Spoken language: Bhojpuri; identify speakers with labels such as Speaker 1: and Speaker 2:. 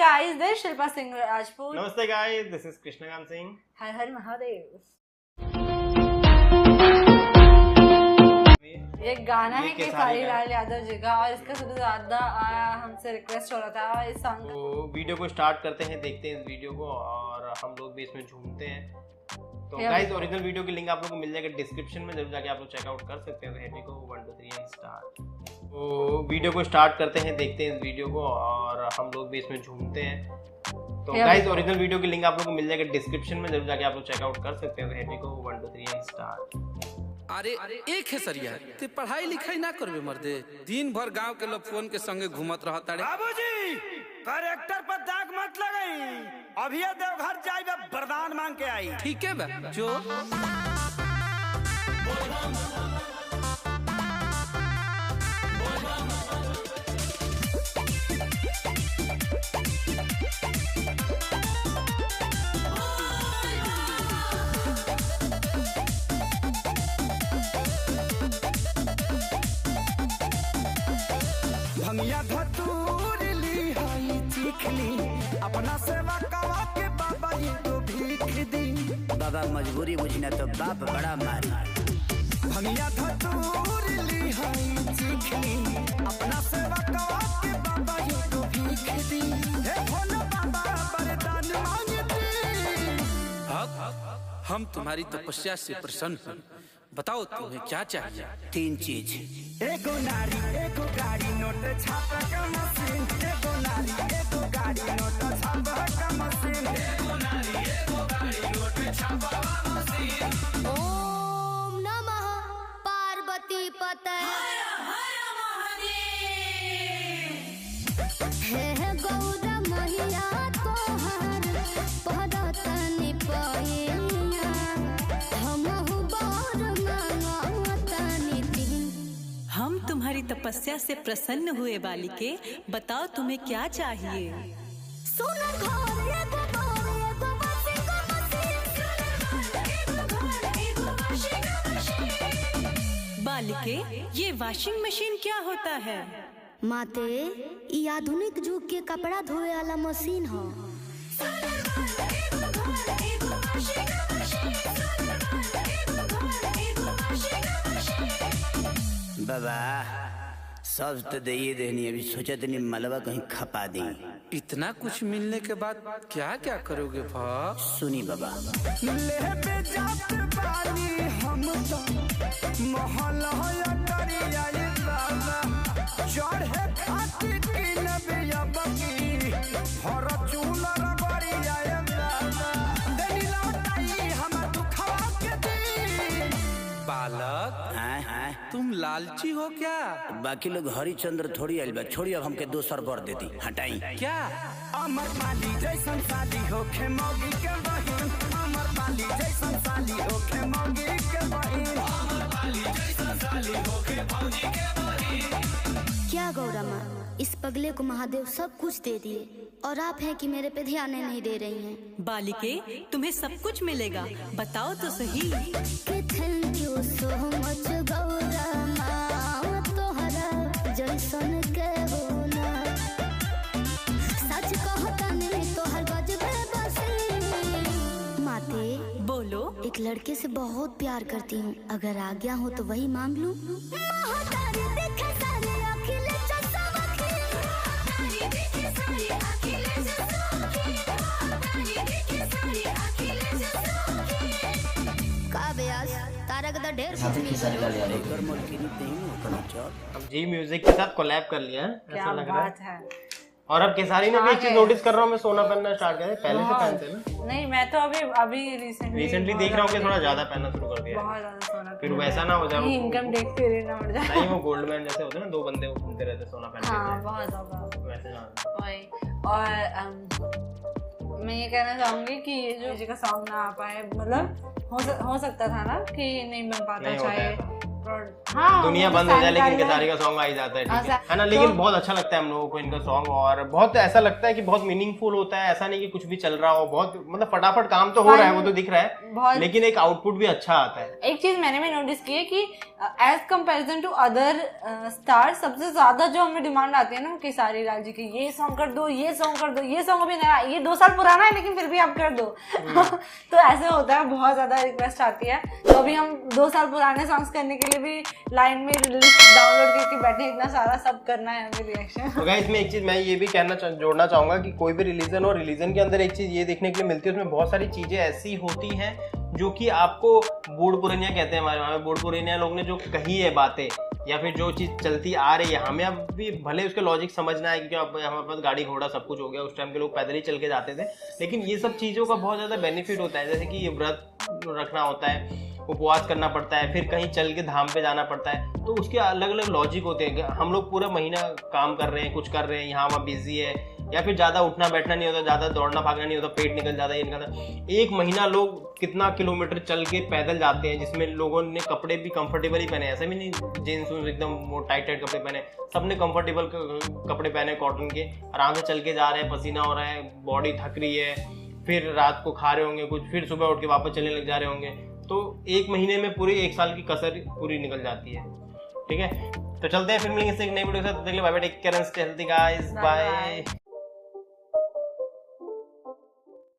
Speaker 1: guys, this is Shilpa Singh Rajput.
Speaker 2: Namaste guys, this is Krishnakant Singh.
Speaker 1: हर हर महादेव। ये गाना है खेसारी लाल यादव जी का और इसका सबसे ज्यादा हमसे रिक्वेस्ट हो रहा था इस सॉन्ग का।
Speaker 2: तो वीडियो को स्टार्ट करते हैं, देखते हैं इस वीडियो को और हम लोग भी इसमें झूमते हैं। तो गाइस ओरिजिनल वीडियो की लिंक आप लोगों को मिल जाएगा डिस्क्रिप्शन में, जरूर जाके आप लोग चेकआउट कर सकते हैं। तो हेडी को 1 2 3 एंड स्टार्ट। तो वीडियो को स्टार्ट करते हैं, देखते हैं इस वीडियो को और हम लोग भी इसमें झूमते हैं। तो गाइस ओरिजिनल वीडियो की लिंक आप लोगों को मिल जाएगा डिस्क्रिप्शन में, जरूर जाके आप लोग चेकआउट कर सकते हैं। तो हेडी को 1 2 3 एंड स्टार्ट।
Speaker 3: अरे एक है सरिया ते पढ़ाई लिखाई ना करबे मर्दे, दिन भर गांव के लोग फोन के संगे घूमत रहता रे।
Speaker 4: बाबूजी कैरेक्टर पर दाग मत लगाई, अभी देवघर जाइबे वरदान मांग के आई।
Speaker 3: ठीक है बा जो
Speaker 4: भंगिया धतूर ली हाई चिखली, अपना सेवा कवा के बाबा ये तो भीख दी।
Speaker 5: बाबा मजबूरी बुझना तो बाप बड़ा मारी।
Speaker 4: भंगिया धतूर ली हाई चिखली, अपना सेवा कवा के बाबा ये तो भीख दी। हे भोले बाबा वरदान मांगती।
Speaker 3: हम तुम्हारी तपस्या से प्रसन्न हैं, बताओ तुम्हें क्या चाहिए।
Speaker 5: 3 चीज,
Speaker 4: एगो नारी एगो गाड़ी नोट छापा का मशीन। एगो नारी एगो गाड़ी नोट छापा का मशीन। एगो नारी एगो गाड़ी नोट छापा का मशीन।
Speaker 6: ओम नमः पार्वती पतये हे गौरा मैया तोहर पदतनि पयिया, हमहु बर मांगतनि दिन।
Speaker 7: हम तुम्हारी तपस्या से प्रसन्न हुए बालिके, बताओ तुम्हें क्या चाहिए।
Speaker 6: सुन घर एगो बर एगो वाशिंग मशीन।
Speaker 7: बालिके, ये वॉशिंग मशीन क्या होता है।
Speaker 6: माते ई आधुनिक युग के कपड़ा धोए वाला मशीन ह।
Speaker 5: बाबा सब तो दे देनी, अभी सोचा तनी मलबा कहीं खपा दी।
Speaker 3: इतना कुछ मिलने के बाद क्या क्या करोगे भा।
Speaker 5: सुनी बाबा,
Speaker 4: लेबे जात बानी हम तो मोहल्ला करिया ये बाबा। चढ़े खातिर किनबे अबकी फॉर्च्यून रबड़िया ये बाबा। देनी लौटाई हम दुखवा के दी।
Speaker 3: बालक तुम लालची हो क्या।
Speaker 5: बाकी लोग हरिचंद्र थोड़ी आइल बा, छोड़ी अब हमके दोसर बर देती हटाई।
Speaker 3: क्या
Speaker 4: अमर पाली जैसन साली होखे मौगी के बहिन। अमर पाली जैसन साली होखे मौगी के बहिन। अमर पाली जैसन साली होखे मौगी के बहिन।
Speaker 6: क्या गौरा माँ, इस पगले को महादेव सब कुछ दे दिए और आप हैं कि मेरे पे ध्यान नहीं दे रही हैं।
Speaker 7: बालिके, तुम्हें सब कुछ मिलेगा, बताओ तो सही।
Speaker 6: Thank you so much Gaura माँ, तोहरा जैसन के होना। सच कहता नहीं तोहर गजबे बसी। माते
Speaker 7: बोलो।
Speaker 6: एक लड़के से बहुत प्यार करती हूँ, अगर आज्ञा हो तो वही मांग लूं। तारा का ढेर
Speaker 2: अब जी म्यूजिक के साथ कोलैब कर लिया है, ऐसा लग रहा है। और अब केसारी ने भी एक चीज नोटिस कर रहा हूँ मैं, सोना पहनना स्टार्ट कर पहले से पहनते हैं ना।
Speaker 1: नहीं, मैं तो अभी रिसेंटली
Speaker 2: देख रहा हूँ कि थोड़ा ज्यादा पहनना शुरू कर दिया।
Speaker 1: बहुत ज्यादा सोना,
Speaker 2: फिर वैसा ना हो जाए
Speaker 1: इनकम देखते रहना पड़ जाए।
Speaker 2: नहीं वो गोल्ड मैन जैसे होते हैं ना, 2 बंदे घूमते रहते सोना पहन के।
Speaker 1: हाँ बहुत ज्यादा
Speaker 2: वैसे ना।
Speaker 1: और मैं ये कहना चाहूंगी कि ये जो जी का सॉन्ग ना आ पाए, मतलब हो सकता था ना कि नहीं बन पाता, चाहे हाँ,
Speaker 2: दुनिया
Speaker 1: वो
Speaker 2: बंद हो जाए लेकिन
Speaker 1: sanitizer-
Speaker 2: केसारी का सॉन्ग आ ही जाता है, ठीक
Speaker 1: हाँ,
Speaker 2: है ना। लेकिन बहुत अच्छा लगता है हम लोगों को इनका सॉन्ग, और बहुत ऐसा लगता है कि बहुत मीनिंगफुल होता है, ऐसा नहीं कि कुछ भी चल रहा हो, बहुत मतलब फटाफट काम तो हो रहा है, वो तो दिख रहा है, लेकिन एक आउटपुट भी अच्छा आता है।
Speaker 1: एक चीज मैंने भी नोटिस की है कि एज कंपैरिजन टू अदर स्टार सबसे ज्यादा जो हमें डिमांड आती है ना केसारी लाल जी की, ये सॉन्ग कर दो, ये सॉन्ग कर दो, ये सॉन्ग अभी नया, ये 2 साल पुराना है लेकिन फिर भी आप कर दो। तो ऐसे होता है, बहुत ज्यादा रिक्वेस्ट आती है। तो अभी हम 2 साल पुराने सॉन्ग्स करने के लिए भी लाइन में डाउनलोड करके बैठे, इतना सारा सब करना है हमें रिएक्शन।
Speaker 2: तो गाइस, मैं एक चीज मैं ये भी जोड़ना चाहूंगा कि कोई भी रिलीजन और रिलीजन के अंदर एक चीज ये देखने के लिए मिलती है, उसमें बहुत सारी चीजें ऐसी होती हैं जो कि आपको बूढ़ पुरानिया कहते हैं, हमारे वहाँ में बूढ़ पुरानिया लोग ने जो कही है बातें या फिर जो चीज चलती आ रही है, हमें अब भी भले उसका लॉजिक समझना है, क्योंकि अब हमारे पास गाड़ी घोड़ा सब कुछ हो गया, उस टाइम के लोग पैदल ही चल के जाते थे, लेकिन ये सब चीजों का बहुत ज्यादा बेनिफिट होता है, जैसे कि व्रत रखना होता है, उपवास करना पड़ता है, फिर कहीं चल के धाम पे जाना पड़ता है, तो उसके अलग अलग लॉजिक होते हैं। हम लोग पूरा महीना काम कर रहे हैं, कुछ कर रहे हैं, यहाँ वहाँ बिजी है, या फिर ज़्यादा उठना बैठना नहीं होता, ज़्यादा दौड़ना भागना नहीं होता, पेट निकल जाता है, ये निकलता। एक महीना लोग कितना किलोमीटर चल के पैदल जाते हैं, जिसमें लोगों ने कपड़े भी कंफर्टेबल ही पहने, ऐसा भी नहीं जीन्स एकदम वो टाइट टाइट कपड़े पहने, सबने कंफर्टेबल कपड़े पहने कॉटन के, आराम से चल के जा रहे हैं, पसीना हो रहा है, बॉडी थक रही है, फिर रात को खा रहे होंगे कुछ, फिर सुबह उठ के वापस चलने लग जा रहे होंगे, तो एक महीने में पूरी 1 साल की कसर पूरी निकल जाती है, ठीक है। तो चलते हैं, फिर मिलेंगे एक नई वीडियो के साथ, bye bye, take care and stay healthy guys, by.